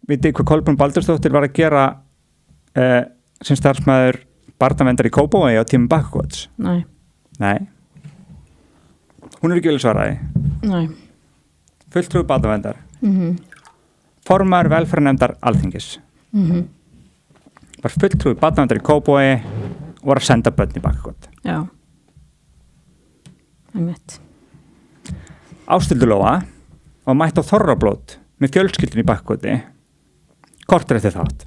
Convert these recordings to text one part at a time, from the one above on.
vitið hvað Kolbrún Baldursdóttir var að gera sem starfsmæður barnaverndar í Kópavogi á tímum Bakkakots? Nei. Hún ekki vel svaraði. Nei. Fulltrúi barnaverndar. Formaður velferðarnefndar Alþingis. Var fulltrúi barnaverndar í Kópavogi og var að senda börn í Bakkakot. Já. Einmitt. Ásthildur Lóa var mætt á Þorrablót með fjölskyldunni í Bakkakoti. Kortur eftir þátt.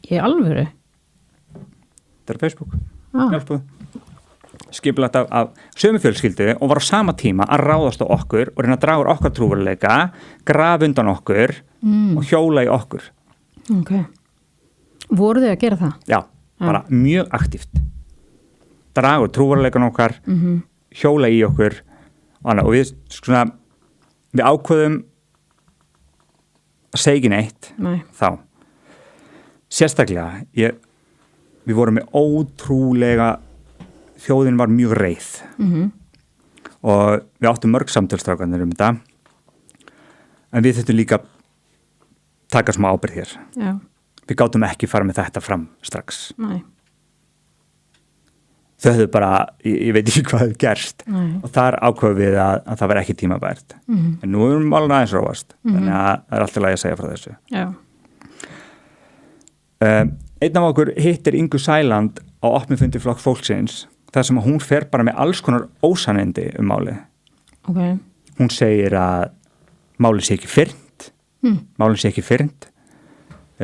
Í alvöru? Þetta er Facebook. Hjálpuð. Skipulagt af sömu fjölskyldu og var á sama tíma að ráðast á okkur og reyna að draga úr okkar trúveruleika, grafa undan okkur og hjóla í okkur. Ok. Voru þau að gera það? Já, bara mjög aktíft. Draga úr trúveruleikan okkar, hjóla í okkur og við ákveðum að segja ekki neitt þá. Sérstaklega, við vorum með ótrúlega, þjóðin var mjög reið og við áttum mörg samtölstrákanir þetta en við þurftum líka taka smá ábyrgð hér. Já. Við gátum ekki fara með þetta fram strax. Nei. Þau höfðu bara, ég veit ekki hvað hefði gerst og þar ákveðum við að það var ekki tímabært. En nú erum við alveg aðeins róast þannig að það er alltaf lagi að segja frá þessu. Já. Einn af okkur hittir Ingu Sæland á opnum fundi Flokks fólksins þar sem hún fer bara með alls konar ósannindi málið. Ok. Hún segir að málið sé ekki fyrnt, málið sé ekki fyrnt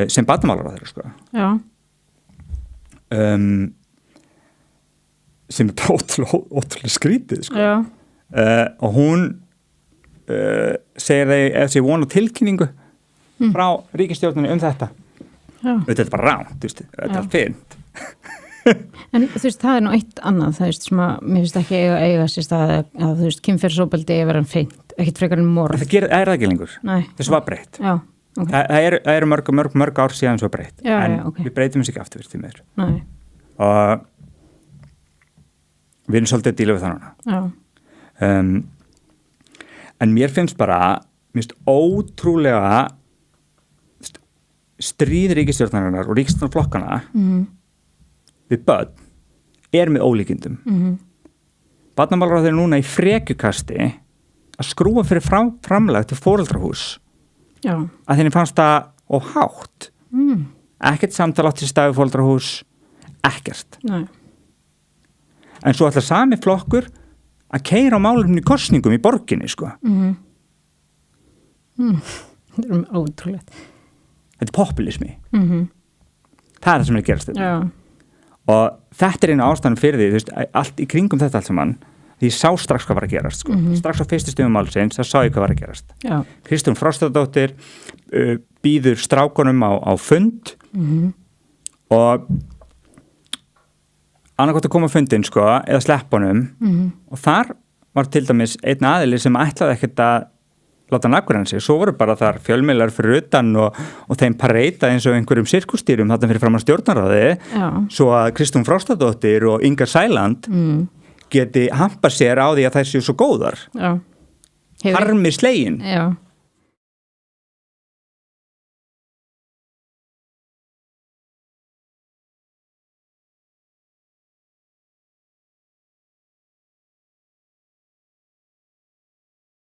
sem barnamálaráðherra sko. Já. Sem er bara ótrúlega skrítið sko. Já. Og hún segir þeir vona tilkynningu frá ríkisstjórninni þetta. Já. Þetta er bara ránt, þetta er fyrnt. En þú veist, það er nú eitt annað, það veist, sem að mér finnst ekki eiga sér stað að þú veist, kynferðisofbeldi er verið fyrnt, ekkert frekar en morð. Það er það ekki lengur. Nei. Þessu var breytt. Já. Okay. Það eru mörg ár síðan svo breytt. Já, en okay. Við breytum þessu ekki aftur því miður. Nei. Og við erum svolítið að díla við það núna. Já. En mér finnst ótrúlega stríð ríkisstjórnarinnar og ríkisstjórnarflokkana við börn er með ólíkindum. Barnamálaráðherra er núna í frekjukasti að skrúfa fyrir framlag til foreldrahús. Já. Að þeirni fannst það of hátt. Ekkert samtal átt sér stað við foreldrahús, ekkert. Nei. En svo ætlar sami flokkur að keyra á málefnum í kosningum í borginni, sko. Þetta er ótrúlegt. Þetta er populismi. Það er það sem er að gerast þetta. Já. Og þetta er einu ástæðan fyrir því, þú veist, allt í kringum þetta allt saman, því ég sá strax hvað var að gerast, sko. Strax á fyrstu stöðum málsins, það sá ég hvað var að gerast. Já. Kristrún Frostadóttir býður strákunum á fund og annarkvæmt að koma á fundin, sko, eða sleppa honum og þar var til dæmis einn aðili sem ætlaði ekkert að láta naggur hann sig. Svo voru bara þar fjölmiðlar fyrir utan og þeim pareita eins og einhverjum sirkustýrum þarna fyrir fram að stjórnarráði. Já. Svo að Kristrún Frostadóttir og Inga Sæland geti hampað sér á því að þær séu svo góðar. Já. Harmi slegin. Já.